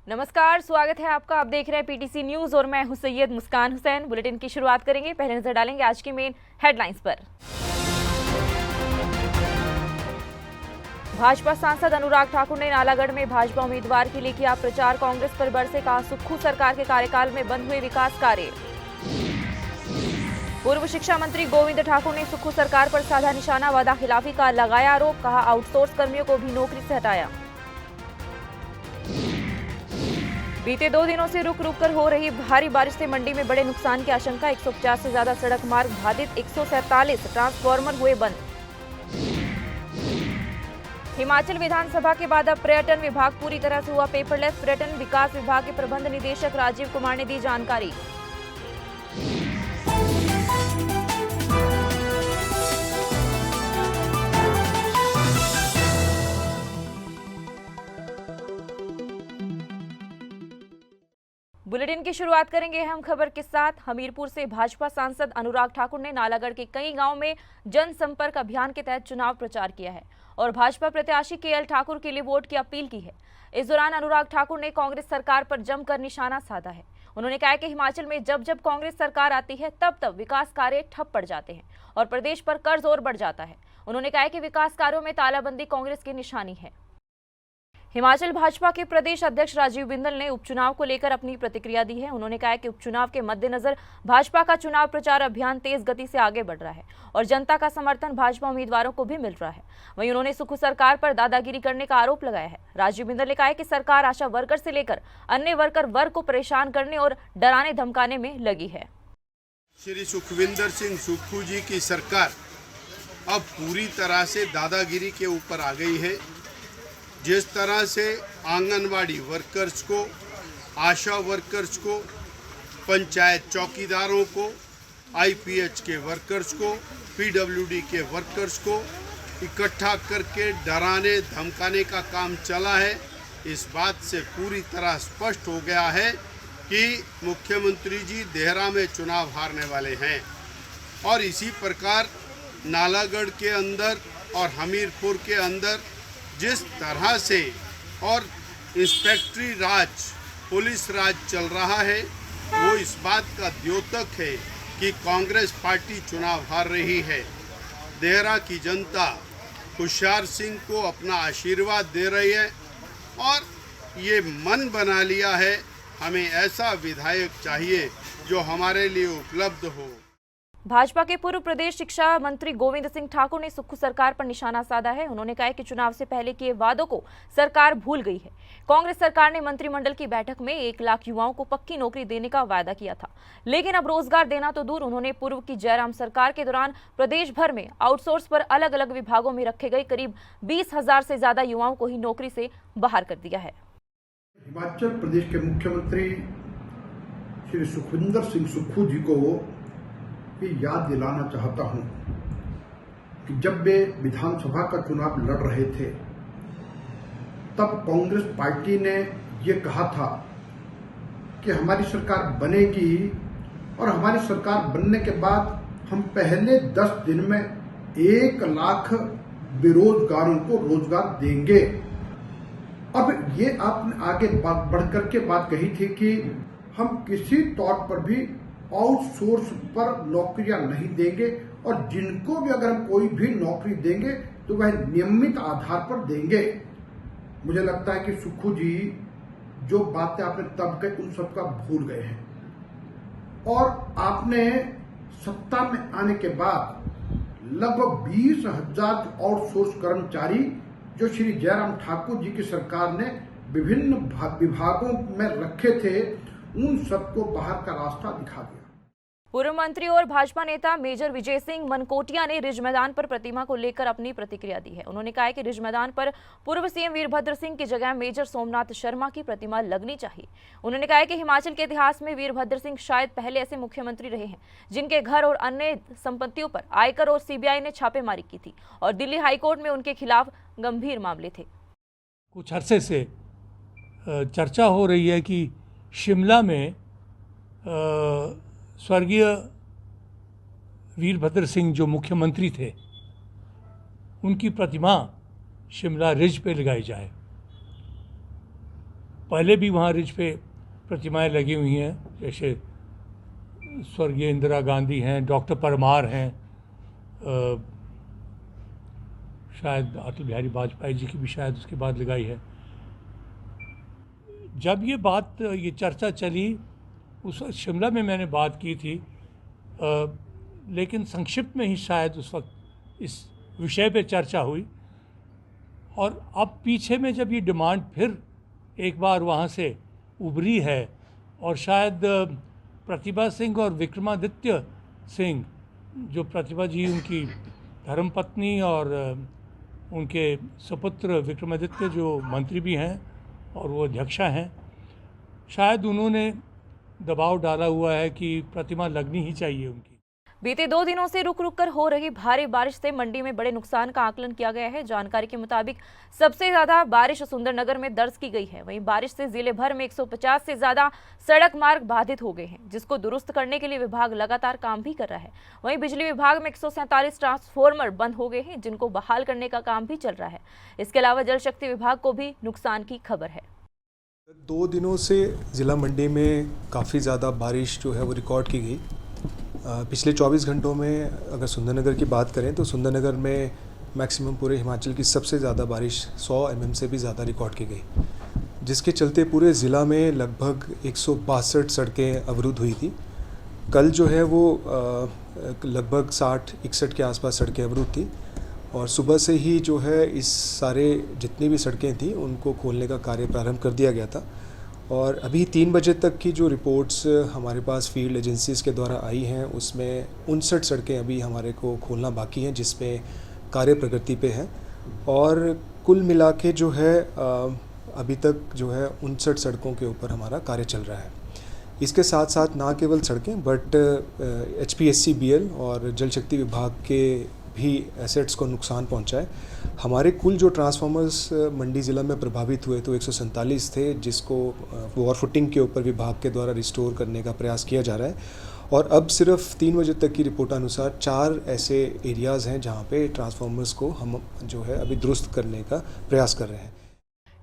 नमस्कार, स्वागत है आपका। आप देख रहे हैं पीटीसी न्यूज और मैं हूं सैयद मुस्कान हुसैन। बुलेटिन की शुरुआत करेंगे। पहले नजर डालेंगे आज की मेन हेडलाइंस पर। भाजपा सांसद अनुराग ठाकुर ने नालागढ़ में भाजपा उम्मीदवार के लिए किया प्रचार। कांग्रेस पर बरसे कहा सुक्खू सरकार के कार्यकाल में बंद हुए विकास कार्य। पूर्व शिक्षा मंत्री गोविंद ठाकुर ने सुक्खू सरकार पर साधा निशाना, वादा खिलाफी का लगाया आरोप। कहा आउटसोर्स कर्मियों को भी नौकरी से हटाया। बीते 2 दिनों से रुक रुक कर हो रही भारी बारिश से मंडी में बड़े नुकसान की आशंका। 150 से ज्यादा सड़क मार्ग बाधित, 147 ट्रांसफार्मर हुए बंद। हिमाचल विधानसभा के बाद अब पर्यटन विभाग पूरी तरह से हुआ पेपरलेस। पर्यटन विकास विभाग के प्रबंध निदेशक राजीव कुमार ने दी जानकारी। बुलेटिन की शुरुआत करेंगे हम खबर के साथ। हमीरपुर से भाजपा सांसद अनुराग ठाकुर ने नालागढ़ के कई गांवों में जनसंपर्क अभियान के तहत चुनाव प्रचार किया है और भाजपा प्रत्याशी केएल ठाकुर के लिए वोट की अपील की है। इस दौरान अनुराग ठाकुर ने कांग्रेस सरकार पर जमकर निशाना साधा है। उन्होंने कहा कि हिमाचल में जब जब कांग्रेस सरकार आती है तब तब विकास कार्य ठप पड़ जाते हैं और प्रदेश पर कर्ज और बढ़ जाता है। उन्होंने कहा कि विकास कार्यों में तालाबंदी कांग्रेस की निशानी है। हिमाचल भाजपा के प्रदेश अध्यक्ष राजीव बिंदल ने उपचुनाव को लेकर अपनी प्रतिक्रिया दी है। उन्होंने कहा कि उपचुनाव के मद्देनजर भाजपा का चुनाव प्रचार अभियान तेज गति से आगे बढ़ रहा है और जनता का समर्थन भाजपा उम्मीदवारों को भी मिल रहा है। वहीं उन्होंने सुक्खू सरकार पर दादागिरी करने का आरोप लगाया है। राजीव बिंदल ने कहा कि सरकार आशा वर्कर से लेकर अन्य वर्कर वर्ग को परेशान करने और डराने धमकाने में लगी है। श्री सुखविंदर सिंह सुक्खू जी की सरकार अब पूरी तरह से दादागिरी के ऊपर आ गई है। जिस तरह से आंगनवाड़ी वर्कर्स को, आशा वर्कर्स को, पंचायत चौकीदारों को, आईपीएच के वर्कर्स को, पीडब्ल्यूडी के वर्कर्स को इकट्ठा करके डराने धमकाने का काम चला है, इस बात से पूरी तरह स्पष्ट हो गया है कि मुख्यमंत्री जी देहरा में चुनाव हारने वाले हैं। और इसी प्रकार नालागढ़ के अंदर और हमीरपुर के अंदर जिस तरह से और इंस्पेक्टरी राज, पुलिस राज चल रहा है, वो इस बात का द्योतक है कि कांग्रेस पार्टी चुनाव हार रही है। देहरा की जनता होशियार सिंह को अपना आशीर्वाद दे रही है और ये मन बना लिया है हमें ऐसा विधायक चाहिए जो हमारे लिए उपलब्ध हो। भाजपा के पूर्व प्रदेश शिक्षा मंत्री गोविंद सिंह ठाकुर ने सुक्खू सरकार पर निशाना साधा है। उन्होंने कहा कि चुनाव से पहले किए वादों को सरकार भूल गई है। कांग्रेस सरकार ने मंत्रिमंडल की बैठक में 1 लाख युवाओं को पक्की नौकरी देने का वादा किया था, लेकिन अब रोजगार देना तो दूर, उन्होंने पूर्व की जयराम सरकार के दौरान प्रदेश भर में आउटसोर्स पर अलग अलग विभागों में रखे गए करीब 20,000 से ज्यादा युवाओं को ही नौकरी से बाहर कर दिया है। हिमाचल प्रदेश के मुख्यमंत्री श्री सुखविंदर सिंह सुक्खू जी को ये याद दिलाना चाहता हूं कि जब वे विधानसभा का चुनाव लड़ रहे थे तब कांग्रेस पार्टी ने ये कहा था कि हमारी सरकार बनेगी और हमारी सरकार बनने के बाद हम पहले 10 दिन में 1 लाख बेरोजगारों को रोजगार देंगे। अब ये आपने आगे बढ़ करके बात कही थी कि हम किसी तौर पर भी आउटसोर्स पर नौकरियां नहीं देंगे और जिनको भी अगर हम कोई भी नौकरी देंगे तो वह नियमित आधार पर देंगे। मुझे लगता है कि सुक्खू जी जो बातें आपने तब कही उन सबका भूल गए हैं और आपने सत्ता में आने के बाद लगभग 20,000 आउटसोर्स कर्मचारी जो श्री जयराम ठाकुर जी की सरकार ने विभिन्न विभागों में रखे थे उन सबको बाहर का रास्ता दिखा दिया। पूर्व मंत्री और भाजपा नेता मेजर विजय सिंह मनकोटिया ने रिज मैदान पर प्रतिमा को लेकर अपनी प्रतिक्रिया दी है। उन्होंने कहा कि रिज मैदान पर पूर्व सीएम वीरभद्र सिंह की जगह मेजर सोमनाथ शर्मा की प्रतिमा लगनी चाहिए। उन्होंने कहा कि हिमाचल के इतिहास में वीरभद्र सिंह शायद पहले ऐसे मुख्यमंत्री रहे हैं जिनके घर और अन्य संपत्तियों पर आयकर और सीबीआई ने छापेमारी की थी और दिल्ली हाईकोर्ट में उनके खिलाफ गंभीर मामले थे। कुछ अरसे से चर्चा हो रही है कि शिमला में स्वर्गीय वीरभद्र सिंह जो मुख्यमंत्री थे उनकी प्रतिमा शिमला रिज पे लगाई जाए। पहले भी वहाँ रिज पे प्रतिमाएं लगी हुई हैं, जैसे स्वर्गीय इंदिरा गांधी हैं, डॉक्टर परमार हैं, शायद अटल बिहारी वाजपेयी जी की भी शायद उसके बाद लगाई है। जब ये चर्चा चली उस वक्त शिमला में मैंने बात की थी, लेकिन संक्षिप्त में ही शायद उस वक्त इस विषय पे चर्चा हुई। और अब पीछे में जब ये डिमांड फिर एक बार वहाँ से उभरी है और शायद प्रतिभा सिंह और विक्रमादित्य सिंह, जो प्रतिभा जी उनकी धर्मपत्नी और उनके सुपुत्र विक्रमादित्य जो मंत्री भी हैं और वो अध्यक्षा हैं, शायद उन्होंने दबाव डाला हुआ है कि प्रतिमा लगनी ही चाहिए उनकी। बीते 2 दिनों से रुक रुक कर हो रही भारी बारिश से मंडी में बड़े नुकसान का आकलन किया गया है। जानकारी के मुताबिक सबसे ज्यादा बारिश सुंदरनगर में दर्ज की गई है। वहीं बारिश से जिले भर में 150 से ज्यादा सड़क मार्ग बाधित हो गए हैं, जिसको दुरुस्त करने के लिए विभाग लगातार काम भी कर रहा है। वहीं बिजली विभाग में 147 ट्रांसफार्मर बंद हो गए हैं, जिनको बहाल करने का काम भी चल रहा है। इसके अलावा जल शक्ति विभाग को भी नुकसान की खबर है। 2 दिनों से ज़िला मंडी में काफ़ी ज़्यादा बारिश जो है वो रिकॉर्ड की गई। पिछले 24 घंटों में अगर सुंदरनगर की बात करें तो सुंदरनगर में मैक्सिमम पूरे हिमाचल की सबसे ज़्यादा बारिश 100 mm से भी ज़्यादा रिकॉर्ड की गई, जिसके चलते पूरे ज़िला में लगभग 162 सड़कें अवरुद्ध हुई थी। कल जो है वो लगभग 60-61 के आसपास सड़कें अवरुद्ध थी और सुबह से ही जो है इस सारे जितनी भी सड़कें थी उनको खोलने का कार्य प्रारंभ कर दिया गया था। और अभी 3 बजे तक की जो रिपोर्ट्स हमारे पास फील्ड एजेंसीज़ के द्वारा आई हैं उसमें 59 सड़कें अभी हमारे को खोलना बाकी हैं, जिसमें कार्य प्रगति पे है। और कुल मिला के जो है अभी तक जो है 59 सड़कों के ऊपर हमारा कार्य चल रहा है। इसके साथ साथ ना केवल सड़कें बट HPSCBL और जल शक्ति विभाग के भी एसेट्स को नुकसान पहुंचा है। हमारे कुल जो ट्रांसफार्मर्स मंडी ज़िला में प्रभावित हुए तो 147 थे, जिसको वॉर फुटिंग के ऊपर विभाग के द्वारा रिस्टोर करने का प्रयास किया जा रहा है। और अब सिर्फ 3 बजे तक की रिपोर्ट अनुसार 4 ऐसे एरियाज़ हैं जहां पे ट्रांसफार्मर्स को हम जो है अभी दुरुस्त करने का प्रयास कर रहे हैं।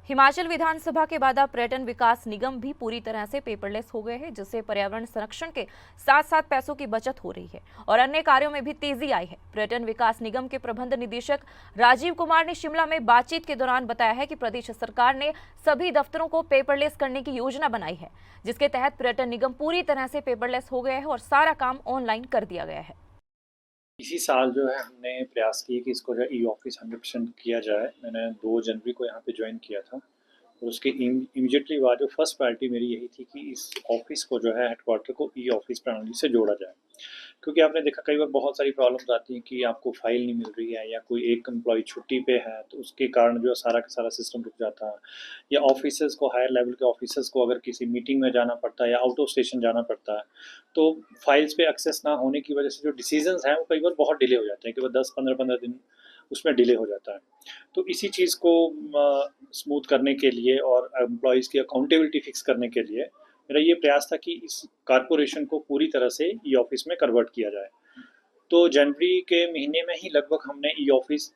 हिमाचल विधानसभा के बाद अब पर्यटन विकास निगम भी पूरी तरह से पेपरलेस हो गए हैं, जिससे पर्यावरण संरक्षण के साथ साथ पैसों की बचत हो रही है और अन्य कार्यों में भी तेजी आई है। पर्यटन विकास निगम के प्रबंध निदेशक राजीव कुमार ने शिमला में बातचीत के दौरान बताया है कि प्रदेश सरकार ने सभी दफ्तरों को पेपरलेस करने की योजना बनाई है, जिसके तहत पर्यटन निगम पूरी तरह से पेपरलेस हो गया है और सारा काम ऑनलाइन कर दिया गया है। इसी साल जो है हमने प्रयास किए कि इसको जो है ई-ऑफिस 100% किया जाए। मैंने 2 जनवरी को यहाँ पे ज्वाइन किया था और उसके इमीडिएटली बाद जो फर्स्ट प्रायोरिटी मेरी यही थी कि इस ऑफिस को जो है हेडक्वार्टर को ई-ऑफिस प्रणाली से जोड़ा जाए, क्योंकि आपने देखा कई बार बहुत सारी प्रॉब्लम्स आती हैं कि आपको फाइल नहीं मिल रही है या कोई एक एम्प्लॉय छुट्टी पे है तो उसके कारण जो है सारा का सारा सिस्टम रुक जाता है, या ऑफिसर्स को हायर लेवल के ऑफिसर्स को अगर किसी मीटिंग में जाना पड़ता है या आउट ऑफ स्टेशन जाना पड़ता है तो फाइल्स पे एक्सेस ना होने की वजह से जो डिसीजंस हैं वो कई बार बहुत डिले हो जाते हैं कि वो 10-15 दिन उसमें डिले हो जाता है। तो इसी चीज़ को स्मूथ करने के लिए और एम्प्लॉयज़ की अकाउंटेबिलिटी फिक्स करने के लिए मेरा ये प्रयास था कि इस कारपोरेशन को पूरी तरह से ई ऑफिस में कन्वर्ट किया जाए। तो जनवरी के महीने में ही लगभग हमने ई ऑफिस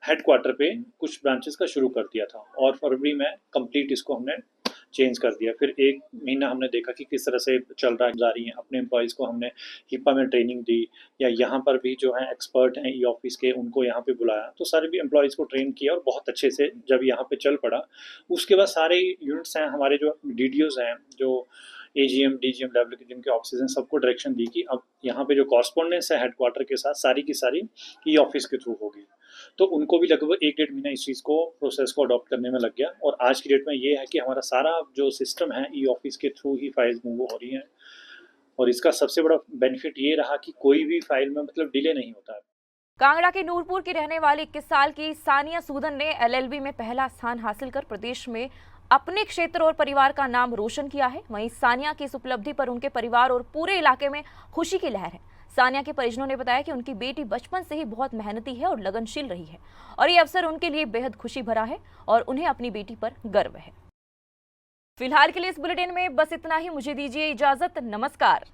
हेडक्वार्टर पे कुछ ब्रांचेस का शुरू कर दिया था और फरवरी में कंप्लीट इसको हमने चेंज कर दिया। फिर 1 महीना हमने देखा कि किस तरह से चल रहा है, जा रही है। अपने एम्प्लॉयज़ को हमने हिपा में ट्रेनिंग दी या यहाँ पर भी जो है एक्सपर्ट हैं ई ऑफिस के उनको यहाँ पे बुलाया, तो सारे भी एम्प्लॉयज़ को ट्रेन किया और बहुत अच्छे से जब यहाँ पे चल पड़ा उसके बाद सारे यूनिट्स हैं हमारे जो DDOs हैं, जो AGM DGM लेवल के जिनके ऑफिस हैं, सबको डायरेक्शन दी कि अब यहाँ पे जो कॉरस्पॉन्डेंस है हेडक्वार्टर के साथ सारी की सारी ई ऑफिस के थ्रू होगी। तो उनको भी लगभग 1-1.5 महीना इस चीज़ को प्रोसेस को अडॉप्ट करने में लग गया और आज की डेट में ये है कि हमारा सारा जो सिस्टम है ई ऑफिस के थ्रू ही फाइल्स मूव हो रही हैं और इसका सबसे बड़ा बेनिफिट ये रहा कि कोई भी फाइल में मतलब डिले नहीं होता है। कांगड़ा के नूरपुर की रहने वाली 21 साल की सानिया सूदन ने LLB में पहला स्थान हासिल कर प्रदेश में अपने क्षेत्र और परिवार का नाम रोशन किया है। वहीं सानिया की इस उपलब्धि पर उनके परिवार और पूरे इलाके में खुशी की लहर है। सानिया के परिजनों ने बताया कि उनकी बेटी बचपन से ही बहुत मेहनती है और लगनशील रही है और ये अवसर उनके लिए बेहद खुशी भरा है और उन्हें अपनी बेटी पर गर्व है। फिलहाल के लिए इस बुलेटिन में बस इतना ही। मुझे दीजिए इजाजत। नमस्कार।